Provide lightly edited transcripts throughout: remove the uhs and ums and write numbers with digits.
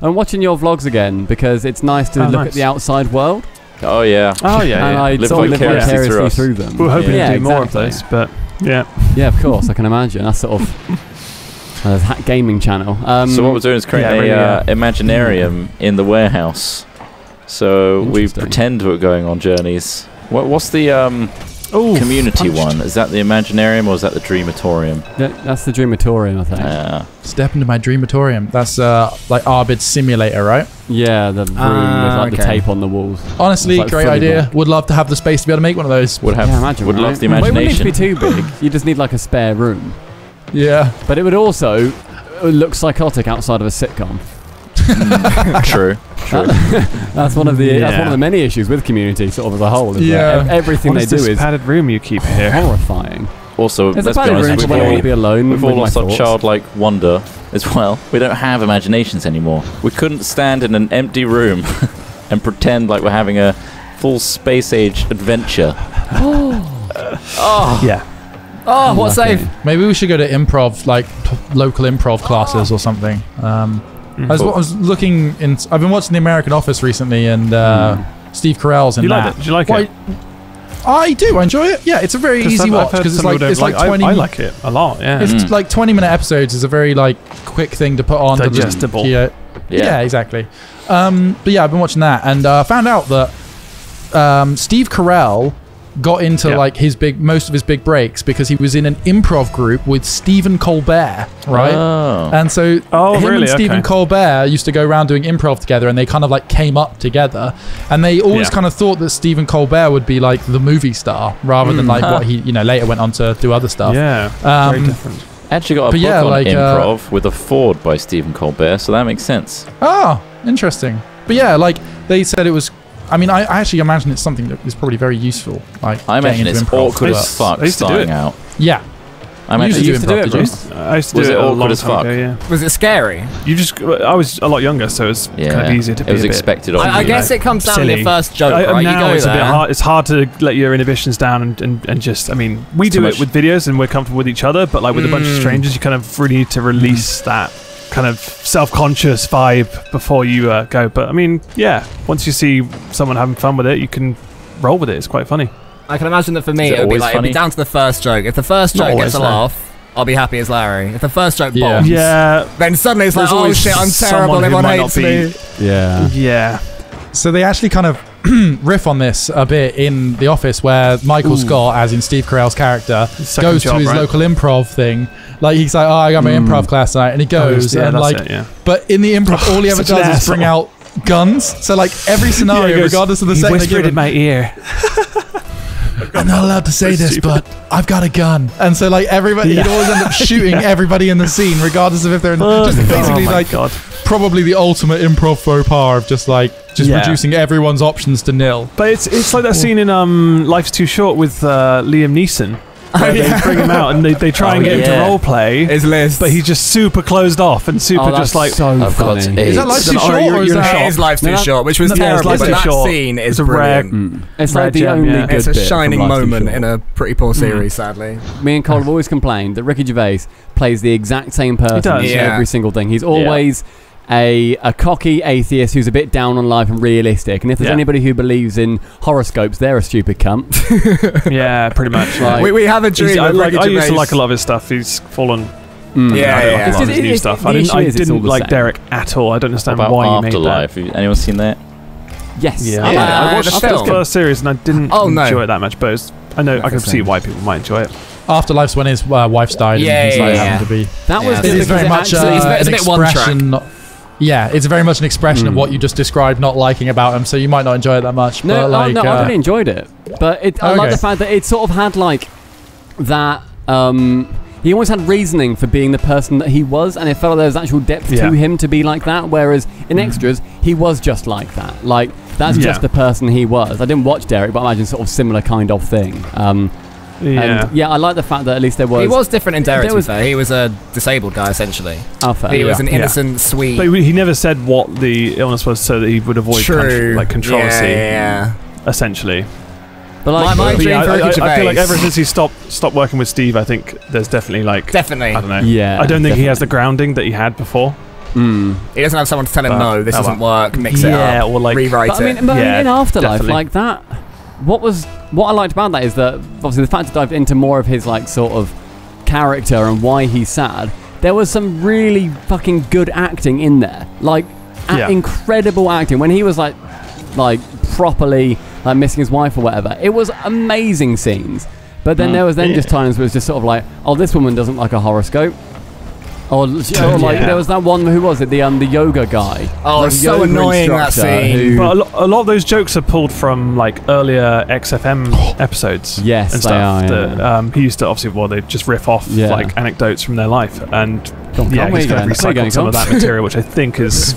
I'm watching your vlogs again because it's nice to look at the outside world. Oh yeah. Oh yeah. And I Live sort of live vicariously vicariously through through them. We're hoping yeah, to do more of exactly. those, but yeah. Yeah, of course, I can imagine. That's sort of a gaming channel. So what we're doing is creating Imaginarium in the warehouse. So we pretend we're going on journeys. What's the community one? Is that the Imaginarium or is that the Dreamatorium? That's the Dreamatorium, I think. Step into my Dreamatorium. That's like Arbid's simulator, right? Yeah, the room with like the tape on the walls. Honestly, like great idea. black. Would love to have the space to be able to make one of those. Would love the But it wouldn't need to imagination. be too big. You just need like a spare room. Yeah. But it would also look psychotic outside of a sitcom. True. That's one of the many issues with Community, sort of as a whole. Is that everything What they is do this is padded room you keep here? horrifying. Also, It's let's a be padded room honest, when I want to be alone. we've all with my lost our thoughts. childlike wonder as well. We don't have imaginations anymore. We couldn't stand in an empty room and pretend like we're having a full space-age adventure. Yeah. Oh, what save? Maybe we should go to improv, like local improv classes or something. I was looking in. I've been watching The American Office recently, and Steve Carell's in You that. like it? Did you like it? I do. I enjoy it. Yeah, it's a very easy watch because it's like 20. I like it a lot. Yeah. It's like 20-minute episodes. Is a very like quick thing to put on. Digestible. Yeah, exactly. But yeah, I've been watching that and found out that Steve Carell got into like most of his big breaks because he was in an improv group with Stephen Colbert, right? Oh. And so him and Stephen Colbert used to go around doing improv together, and they kind of like came up together, and they always kind of thought that Stephen Colbert would be like the movie star rather than like what he later went on to do other stuff. Yeah, very different. Actually got a book on improv with a foreword by Stephen Colbert, so that makes sense. Oh, interesting. But yeah, like they said it was. I mean, I actually imagine it's something that is probably very useful. Like I imagine it's improv, awkward as fuck starting out. Yeah. I imagine used to do it. I used to Was do it it a awkward long as time fuck? ago, yeah. Was it scary? I was a lot younger, so it was kind of easier to be. It was expected of you. I guess it comes down to your first joke, right? Now you go it's there. a bit hard. It's hard to let your inhibitions down and just. I mean, we do it with videos and we're comfortable with each other, but like with a bunch of strangers, you kind of really need to release that kind of self-conscious vibe before you go. But I mean, yeah, once you see someone having fun with it, you can roll with it. It's quite funny. I can imagine that for me, it'd be down to the first joke. If the first joke gets a laugh, I'll be happy as Larry. If the first joke bombs, then suddenly it's like, oh shit, I'm terrible, everyone hates me. Yeah. So they actually kind of riff on this a bit in The Office, where Michael Scott, as in Steve Carell's character, goes to his local improv thing. Like he's like, oh, I got my improv class tonight, and he goes but in the improv, all he ever does is bring out guns. So like every scenario, regardless of the setting, whispered in my ear. I'm not allowed to say this, but I've got a gun. And so like everybody, he'd always end up shooting everybody in the scene, regardless of if they're in just basically probably the ultimate improv faux pas of just reducing everyone's options to nil. But it's like that scene in Life's Too Short with Liam Neeson. They bring him out and they try and get him to role play his list, but he's just super closed off and super just like so funny. Is that Life's Too Short or is that it is Life's Too Short, which was terrible, but that scene is brilliant. It's like the only good it's a bit shining from Life's Too moment Short. in a pretty poor series, sadly. Me and Cole have always complained that Ricky Gervais plays the exact same person in every single thing. He's always a cocky atheist who's a bit down on life and realistic, and if there's anybody who believes in horoscopes, they're a stupid cunt. Yeah, pretty much. Like, we have a dream. I used to like a lot of his stuff. He's fallen. I don't like a lot of his new stuff. I didn't like Derek at all. I don't understand why he made Afterlife. that. Anyone seen that? Yes. Yeah. I I watched the first series and I didn't enjoy it that much, but I know I can see why people might enjoy it. Afterlife's when his wife's died. and he's having to be. That was It's very much it's a bit one track. Yeah, it's very much an expression of what you just described not liking about him, so you might not enjoy it that much. No, but no, I really enjoyed it. But I like the fact that it sort of had like that. He always had reasoning for being the person that he was, and it felt like there was actual depth to him to be like that. Whereas in Extras, he was just like that. Like that's just the person he was. I didn't watch Derek, but I imagine sort of similar kind of thing. And I like the fact that at least there was. He was different in Derek. He was a disabled guy essentially. Oh, fair. He was an innocent, sweet. But he never said what the illness was, so that he would avoid controversy. Essentially. But like my dream for Ricky Gervais. I feel like ever since he stopped working with Steve, I think there's definitely I don't know. Yeah. I don't think he has the grounding that he had before. He doesn't have someone to tell him, no, this doesn't work, mix it up, or like rewrite it. I mean, in Afterlife, definitely. Like that, what I liked about that is that obviously the fact it dived into more of his like sort of character and why he's sad. There was some really fucking good acting in there, like incredible acting when he was like properly like missing his wife or whatever. It was amazing scenes. But then there was just times where it was just sort of like, oh, this woman doesn't like a horoscope. Or like there was that one, who was it? The yoga guy. Oh, it's so annoying, that scene. But a lot of those jokes are pulled from like earlier XFM episodes. Yes, and stuff that he used to obviously they just riff off like anecdotes from their life, and he's kind of recycled some of that material, which I think is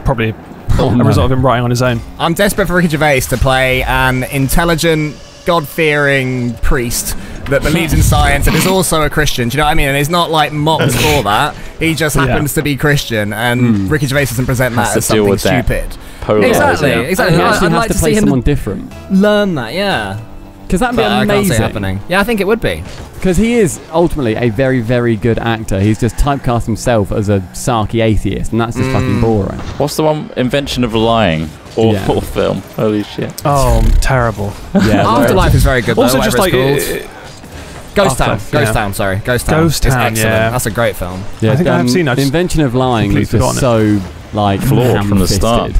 probably a result of him writing on his own. I'm desperate for Ricky Gervais to play an intelligent, God-fearing priest that believes in science and is also a Christian. Do you know what I mean? And he's not like mocked for that. He just happens to be Christian, and Ricky Gervais doesn't present that as something stupid. Exactly. He actually has to play someone different. Learn that, because that'd be amazing. I can't see it happening. Yeah, I think it would be. Because he is ultimately a very, very good actor. He's just typecast himself as a sarky atheist, and that's just fucking boring. What's the one? Invention of Lying. Awful film. Holy shit. Oh, terrible. Yeah. Afterlife is very good, though. Also, just like Ghost Town. Ghost Town. Sorry, Ghost Town. Ghost Town. Yeah, that's a great film. Yeah, I think I have seen. The Invention of Lying is just so like flawed from the start.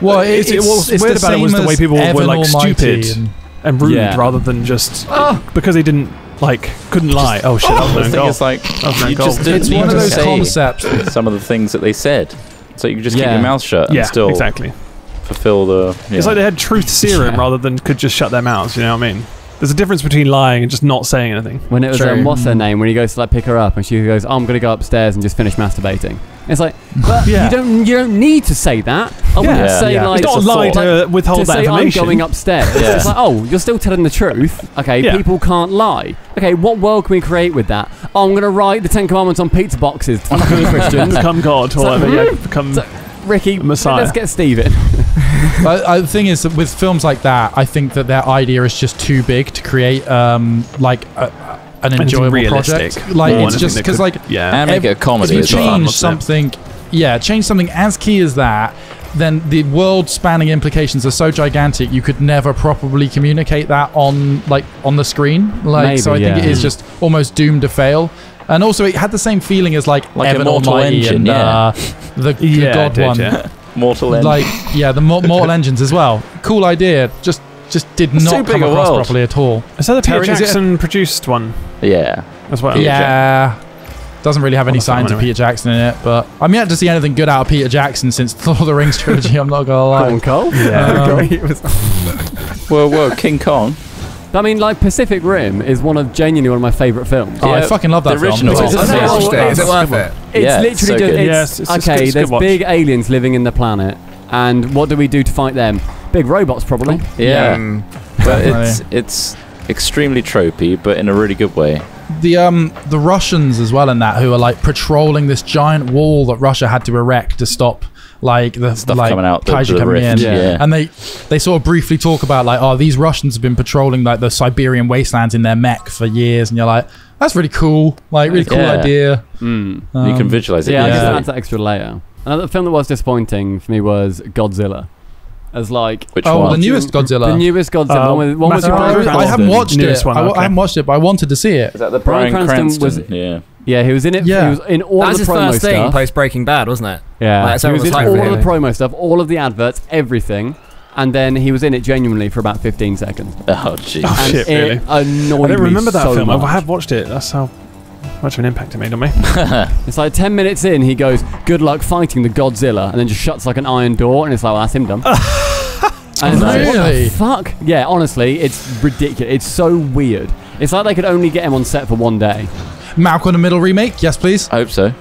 Well, it's weird about it was the way people were like stupid and rude rather than just because they didn't couldn't lie. Oh shit! That was no it's like you just didn't need to say concepts. Some of the things that they said, so you could just keep your mouth shut and still fulfill the. It's like they had truth serum rather than could just shut their mouths. You know what I mean? There's a difference between lying and just not saying anything. When it was what's her name, when he goes to pick her up and she goes, I'm going to go upstairs and just finish masturbating. It's like, but you don't need to say that. I wouldn't say it's not a lie to withhold that information. I'm going upstairs. It's like, oh, you're still telling the truth. Okay, people can't lie. Okay, what world can we create with that? Oh, I'm going to write the 10 Commandments on pizza boxes to fucking Christians. Become God or whatever. Become Ricky, Messiah. Let's get Steven. The thing is that with films like that, I think that their idea is just too big to create an enjoyable project. It's just because and make it a comedy. If you change something, change something as key as that, then the world-spanning implications are so gigantic you could never properly communicate that on the screen. So I think it is just almost doomed to fail. And also, it had the same feeling as like Evan Almighty Engine, and the God one. Yeah. Mortal Engine. The Mortal Engines as well. Cool idea. Just did not come across properly at all. Is that the Peter Jackson produced one? Yeah. As well. Yeah. Doesn't really have any signs of Peter Jackson in it, but I'm yet to see anything good out of Peter Jackson since the Lord of the Rings trilogy. I'm not gonna lie. Cole? Yeah. Whoa, King Kong. I mean, Pacific Rim is genuinely one of my favourite films. Oh, I fucking love that film. Is it worth it? It's literally just there's big aliens living in the planet, and what do we do to fight them? Big robots, probably. Yeah, but it's extremely tropey, but in a really good way. The Russians as well in that, who are patrolling this giant wall that Russia had to erect to stop the stuff coming out, Kaiju coming in, and they sort of briefly talk about these Russians have been patrolling the Siberian wastelands in their mech for years, and you're like, that's really cool, really cool idea. You can visualize it. Yeah, it just adds that extra layer. Another film that was disappointing for me was Godzilla. As which one? The newest Godzilla. The newest Godzilla. One with Bryan Cranston. I haven't watched it. I haven't watched it, but I wanted to see it. Is that the Bryan Cranston? Yeah, he was in it. Yeah. He was in all of the promo stuff. That was his first thing post Breaking Bad, wasn't it? Yeah. He was in all of the promo stuff, all of the adverts, everything. And then he was in it genuinely for about 15 seconds. Oh, jeez. Oh, shit, really? Annoyed me. I don't remember that film. Much. I have watched it. That's how much of an impact it made on me. It's 10 minutes in, he goes, good luck fighting the Godzilla, and then just shuts an iron door, and it's that's him done. And it's what the fuck? Yeah, honestly, it's ridiculous. It's so weird. It's they could only get him on set for one day. Malcolm in the Middle remake? Yes, please. I hope so.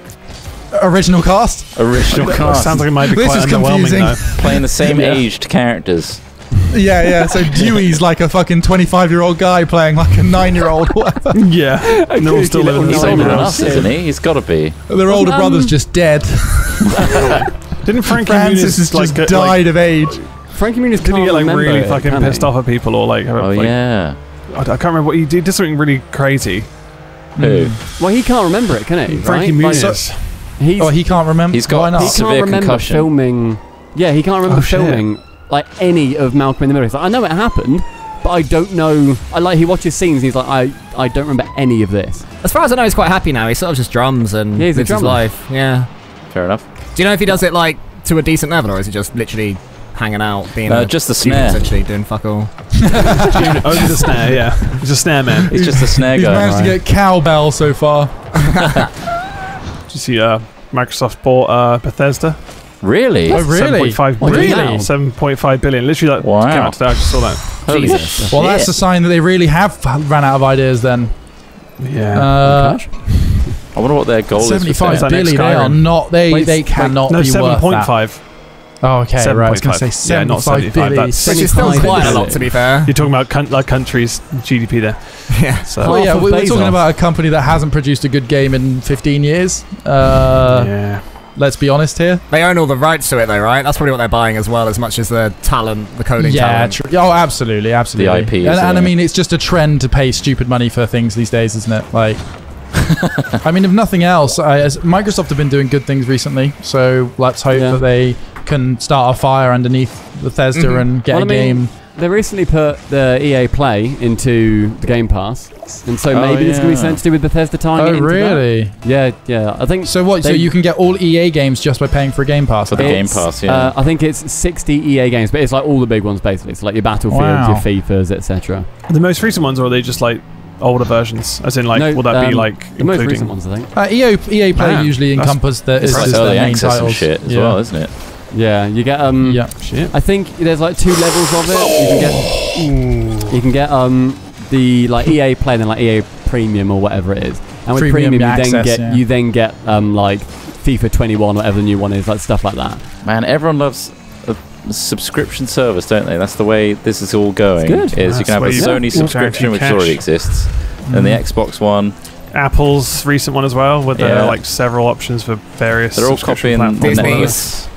Original cast? Original cast. Sounds like it might be quite underwhelming, though. Playing the same aged characters. Yeah. So Dewey's a fucking 25-year-old guy playing a 9-year-old. Whatever. Yeah. And they're all still living in the same house, isn't he? He's got to be. Their older brother's just dead. Didn't Francis has just died of age? Frankie Muniz didn't he get really fucking pissed off at people or yeah. I can't remember what he did. Something really crazy. Who? Well, he can't remember it, can he? Frankie Muniz. He can't remember. He's got Why not? He can't severe remember concussion. filming. Yeah, he can't remember filming like any of Malcolm in the Middle. He's like, I know it happened, but I don't know. He watches scenes and he's like, I don't remember any of this. As far as I know, he's quite happy now. He sort of just drums and he's lives his life. Yeah. Fair enough. Do you know if he does it like to a decent level, or is it just literally hanging out, being just the snare, essentially doing fuck all? Only the snare, yeah. He's a snare man. He's just a snare He's guy. managed to get cowbell so far. Did you see Microsoft bought Bethesda? Really? Oh, really? 7.5 billion. Really? 7.5 billion. Literally, like, wow. came out today. I just saw that. Holy Jesus. shit. Well, that's a sign that they really have ran out of ideas then. Yeah. I wonder what their goal is. 75 that billion. next They are Skyrim? not. They cannot No, be worth that. 7.5. Oh, okay. Right. I was going to 7.5. say Yeah, not 75 75, billion. that's- Which is still quite a lot, to be fair. You're talking about countries' GDP there. Yeah. So, Well, yeah, Half of we're Bezos. talking about a company that hasn't produced a good game in 15 years. yeah. Let's be honest here. They own all the rights to it, though, right? That's probably what they're buying as well, as much as the talent, the coding talent. Oh, absolutely, absolutely. The IP, and I mean, it's just a trend to pay stupid money for things these days, isn't it? Like, I mean, if nothing else, as Microsoft have been doing good things recently, so let's hope that they can start a fire underneath Bethesda and get a game. They recently put the EA Play into the Game Pass, and so maybe this could be something to do with Bethesda tying it into really? that. Yeah. I think so. What? So you can get all EA games just by paying for a Game Pass? For the Game Pass, yeah. I think it's 60 EA games, but it's like all the big ones basically. It's like your Battlefields, your FIFAs, etc. The most recent ones, or are they just like older versions? As in, like, will that be like the most including recent ones? I think. EA Play usually encompass the it's like early their main access titles. and shit as well, isn't it? Yeah, you get Shit. I think there's like 2 levels of it. You can get the like EA Play and then like EA Premium or whatever it is. And with Premium you then get like FIFA 21, whatever the new one is, like stuff like that. Man, everyone loves a subscription service, don't they? That's the way this is all going. It's good. Is you can have a Sony subscription, which already exists, and the Xbox One. Apple's recent one as well, with like several options for various. They're all copying Disney's.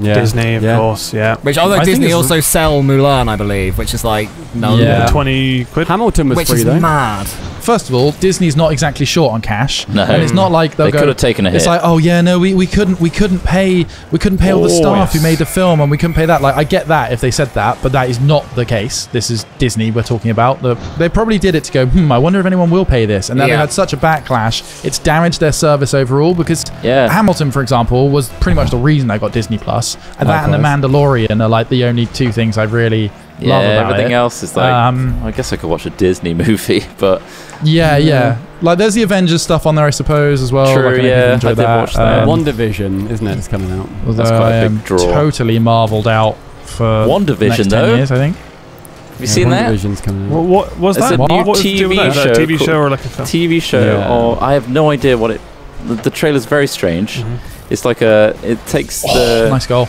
Disney, of course, yeah. Which, although Disney also sell Mulan, I believe, which is like 20 quid. Hamilton was which free is though. mad. First of all, Disney's not exactly short on cash. No, and it's not like they could have taken a hit. It's like, oh yeah, no, we couldn't pay all the staff who made the film, and we couldn't pay that. Like, I get that if they said that, but that is not the case. This is Disney we're talking about. They probably did it to go, I wonder if anyone will pay this, and now they had such a backlash. It's damaged their service overall because Hamilton, for example, was pretty much the reason I got Disney Plus, and that and The Mandalorian are like the only 2 things I really love about everything it. else is like, I guess I could watch a Disney movie, but yeah. Like, there's the Avengers stuff on there, I suppose, as well. True, like, I did watch that. WandaVision, isn't it? It's coming out. That's quite a big draw. Totally marveled out for WandaVision, the next 10 years, I think. Have you seen that? WandaVision's coming out. What was that? It's a new What was it to do with that? Is that a TV show or like a film? TV show, or I have no idea what it. The trailer's very strange. It's like it takes the nice goal.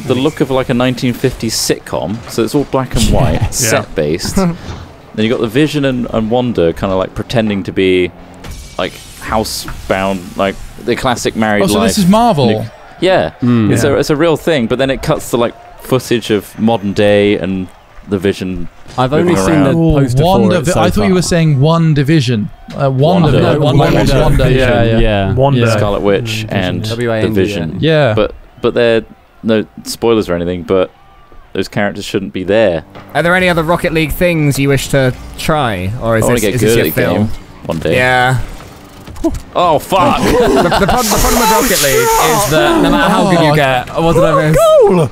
The look of like a 1950s sitcom, so it's all black and white, set based. Then you got the Vision and Wanda kind of like pretending to be like housebound, like the classic married life. So this is Marvel. It's a real thing, but then it cuts to like footage of modern day and the Vision. I've only seen the poster for it so I thought you were saying One Division. Wanda. Wanda, Scarlet Witch, and the Vision. Yeah, but they're no spoilers or anything, but those characters shouldn't be there. Are there any other Rocket League things you wish to try, or is I want to get good at the game one day. Yeah. Oh fuck! the problem with Rocket League is that no matter how good you get, what did I miss? Goal!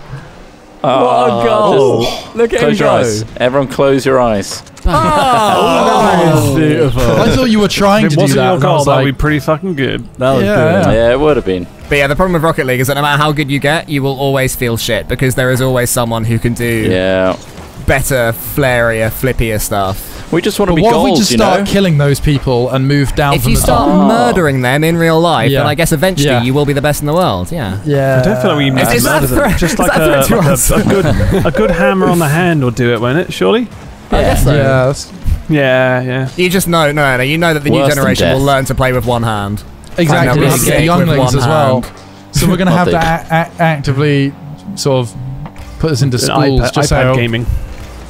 What a goal! Look at him Close your go. eyes. Everyone, close your eyes. Oh, beautiful. I thought you were trying If to it do wasn't that. your and I goal, was that'd like, be pretty fucking good. That was good. Yeah, it would have been. But yeah, the problem with Rocket League is that no matter how good you get, you will always feel shit because there is always someone who can do better, flairier, flippier stuff. We just want to but be what goals, if we just start killing those people and move down if from you the start top? murdering them in real life, then I guess eventually you will be the best in the world. Yeah. Yeah. I don't feel like we need to murder them. Just like a good hammer on the hand will do it, won't it? Surely. I guess so. Yeah. You just know, no. You know that the new generation will learn to play with one hand. Exactly. And The younglings as well. So we're going to have to actively sort of put us into schools. Just iPad gaming.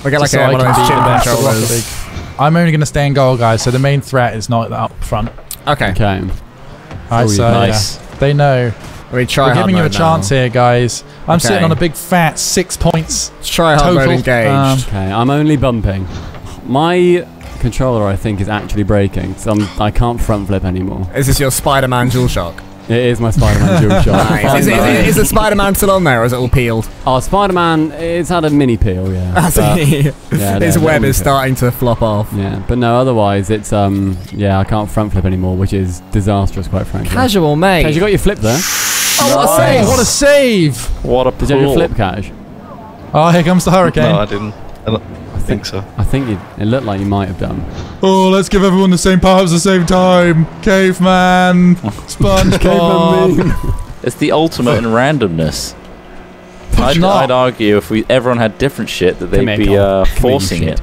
We get like one of those chin controllers. I'm only going to stay in goal, guys. So the main threat is not up front. Okay. Alright, so nice. They know. We're giving you a chance here, guys. I'm sitting on a big fat 6 points. Try hard mode engaged. Okay, I'm only bumping. My controller, I think, is actually breaking, so I can't front flip anymore. Is this your Spider-Man DualShock? It is my Spider-Man DualShock. Nice. Is the Spider-Man still on there, or is it all peeled? Oh, Spider-Man, it's had a mini peel, yeah. His web is starting to flop off. Yeah, but no, otherwise it's, I can't front flip anymore, which is disastrous, quite frankly. Casual, mate. Cash, you got your flip there? Oh, what a save! What a save! What a pull. Did you have your flip, Cash? Oh, here comes the hurricane. No, I didn't. I think so. I think it looked like you might have done. Oh, let's give everyone the same powers at the same time. Caveman, SpongeBob. It's the ultimate in randomness. I'd argue if everyone had different shit that they'd be forcing it.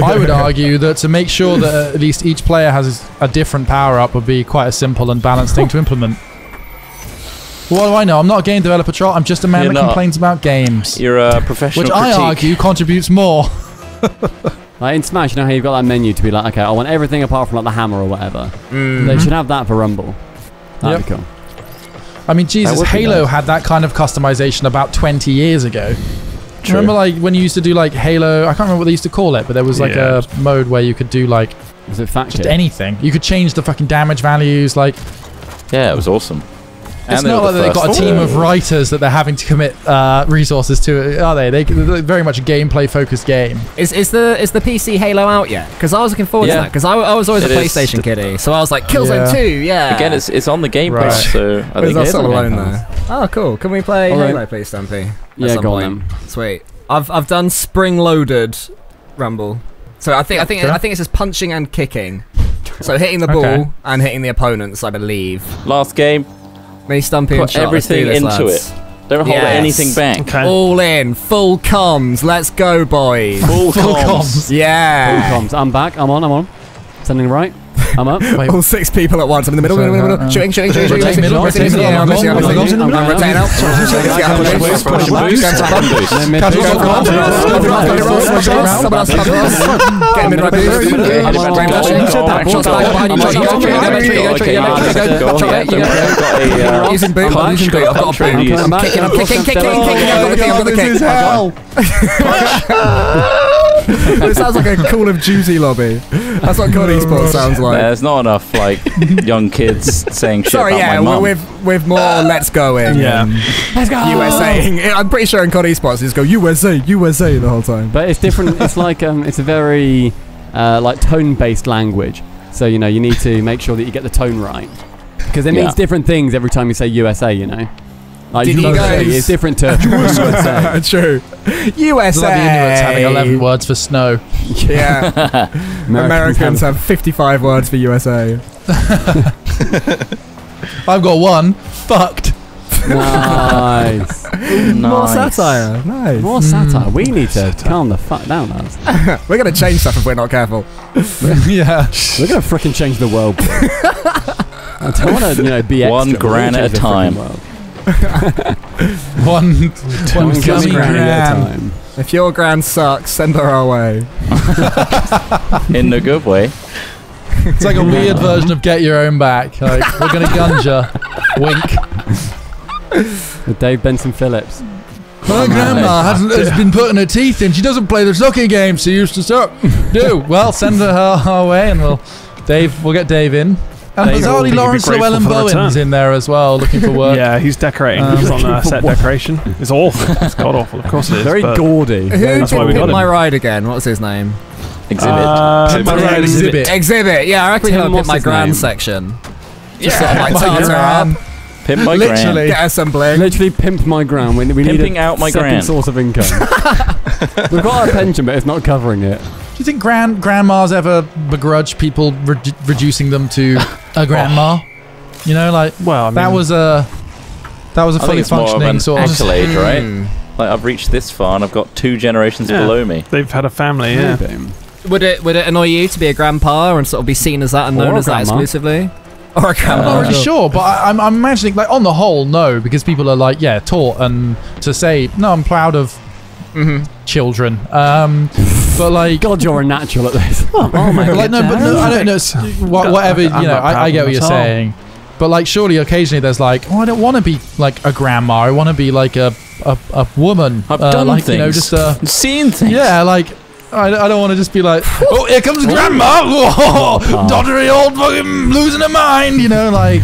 I would argue that to make sure that at least each player has a different power-up would be quite a simple and balanced thing to implement. What do I know? I'm not a game developer, Trot. I'm just a man that complains about games. You're a professional Which I argue contributes more. Like in Smash, you know how you've got that menu to be like, okay, I want everything apart from like the hammer or whatever. They should have that for Rumble. That'd be cool. I mean, Jesus, Halo had that kind of customization about 20 years ago. True. Remember, like when you used to do like Halo? I can't remember what they used to call it, but there was like a mode where you could do like just anything. You could change the fucking damage values. Like, yeah, it was awesome. It's not like they've got a team of writers that they're having to commit resources to, are they? They're very much a gameplay-focused game. Is the PC Halo out yet? Because I was looking forward to that. Because I was always a PlayStation kiddie, so I was like, Killzone 2, yeah. Again, it's on the Game Pass, so I think it's alone there. Oh, cool. Can we play Halo, please, Stumpy? Yeah, go on. Sweet. I've done spring-loaded Rumble, so I think it's just punching and kicking. So hitting the ball and hitting the opponents, I believe. Last game. Me, Stumpy, and Put everything into it. Don't hold anything back. Okay. All in, full comms. Let's go, boys. Full comms. Yeah. Full comms. I'm back. I'm on. Sending right. I'm up. Wait. All 6 people at once. I'm in the middle. Shooting. Middle. Using boot. I've got a boot. I'm kicking. I've got the kick. It sounds like a Call of Duty lobby. That's what COD Esports sounds like. There's not enough like young kids saying shit about my mum. with more let's go in. Yeah. Let's go. USA. I'm pretty sure in COD Esports just go USA the whole time. But it's different. It's like it's a very like tone-based language. So you know you need to make sure that you get the tone right because it means different things every time you say USA. You know. Like USA is different to USA. True. USA. It's like the Inuits having 11 words for snow. Yeah. Americans have 55 words for USA. I've got one. Fucked. Nice. More satire. Nice. More satire. We need to calm the fuck down, lads. We're going to change stuff if we're not careful. Yeah. We're going to freaking change the world. I don't want to, be extra. One gran at a time. one gummy gran. If your gran sucks, send her our way. In a good way. It's like a weird version of Get Your Own Back. Like, we're going to gunja. Wink. With Dave Benson Phillips. My grandma has been putting her teeth in. She doesn't play the sucking game she used to suck. Well, send her our way and we'll get Dave in. And bizarrely, Lawrence Llewellyn Bowen's in there as well, looking for work. Yeah, he's decorating. He's on set decoration. It's awful. It's god awful. Of course it is. Very gaudy. That's why we got him. My ride again. What's his name? Exhibit. Yeah, I reckon we're going to my grand section. Just sort of like tartar up. Pimp my grand. Get assembling. Literally pimp my grand. We need a second source of income. We've got our pension, but it's not covering it. Do you think grandmas ever begrudge people reducing them to a grandma? You know, like that was a fully functioning sort of accolade, right? Like I've reached this far and I've got 2 generations below me. They've had a family, yeah. Would it annoy you to be a grandpa and sort of be seen as that and known as that exclusively? Or a grandma? I'm not really sure, but I'm imagining, like, on the whole, no, because people are like, taught and to say, no, I'm proud of children. But like, God, you're a natural at this. Oh my god! Like, no, I don't know. Whatever, I get what you're saying. But like, surely occasionally there's like, oh, I don't want to be like a grandma. I want to be like a woman. I've done like, things. You know, just seen things. Yeah, like I don't want to just be like, oh, here comes grandma. Whoa, doddery old fucking losing her mind. You know, like.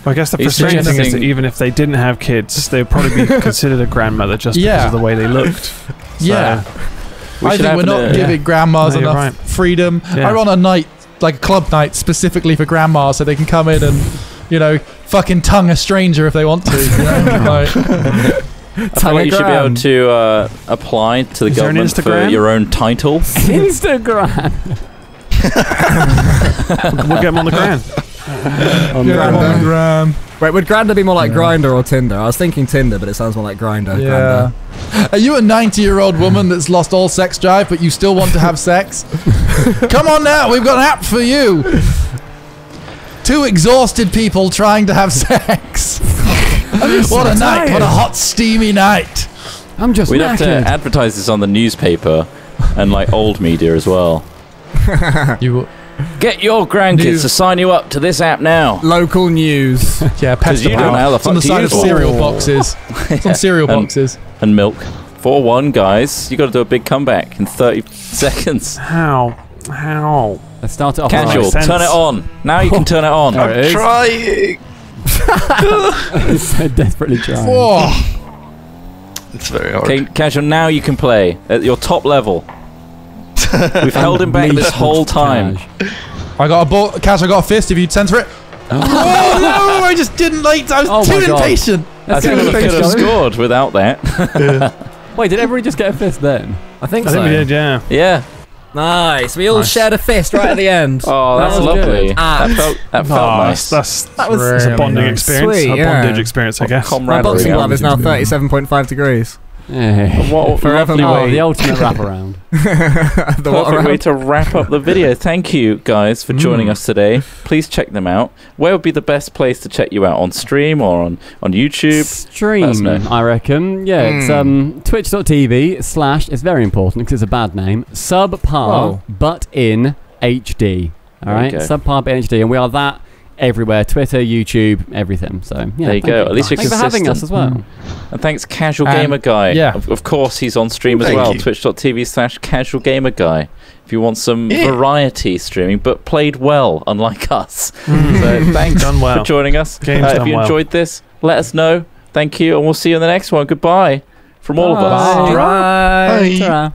I guess the frustrating thing is that even if they didn't have kids, they would probably be considered a grandmother just because of the way they looked. So yeah. I think we're not giving grandmas enough freedom. Yeah. I run a night, like a club night, specifically for grandmas, so they can come in and, you know, fucking tongue a stranger if they want to. You know? Like, I feel like you should be able to apply to the government for your own title. Instagram. We'll get them on the gram. On Grindr. Wait, would Grindr be more like Grindr or Tinder? I was thinking Tinder, but it sounds more like Grindr. Yeah. Are you a 90-year-old woman that's lost all sex drive, but you still want to have sex? Come on now, we've got an app for you. 2 exhausted people trying to have sex. What a night! What a hot, steamy night. I'm just. We'd have to advertise this on the newspaper and like old media as well. You. Get your grandkids to sign you up to this app now. Local news. Yeah, pest you don't know how the fuck on the side of cereal boxes. It's on cereal boxes. And milk. 4-1, guys. You got to do a big comeback in 30 seconds. How? Let's start it off. Casual, turn it on. Now you can turn it on. I'm trying. So desperately trying. It's very hard. Okay, Casual, now you can play at your top level. We've held him back this whole time. I got a ball. Cash, I got a fist if you'd censor it. Oh no, I just didn't like. I was too impatient. I think we could have scored without that. Wait, did everybody just get a fist then? I think we did, yeah. Yeah. Nice. We all shared a fist right at the end. Oh, that's lovely. That felt nice. That was a bonding experience. Sweet, a bondage experience, I guess. My boxing glove is now 37.5 degrees. Forevermore. The ultimate wraparound. The perfect way to wrap up the video. Thank you guys for joining us today. Please check them out. Where would be the best place to check you out? On stream or on YouTube? Stream, I reckon. Yeah, it's twitch.tv/ it's very important because it's a bad name, subpar but in HD. Alright, subpar but in HD, and we are that everywhere, Twitter, YouTube, everything. So yeah, there you go. At least you're consistent. Thanks for having us as well. And thanks Casual Gamer Guy. Yeah. Of course he's on stream as well. Twitch.tv/ Casual Gamer Guy. If you want some variety streaming, but played well, unlike us. So thanks for joining us. If you enjoyed this, let us know. Thank you, and we'll see you in the next one. Goodbye from all of us. Bye.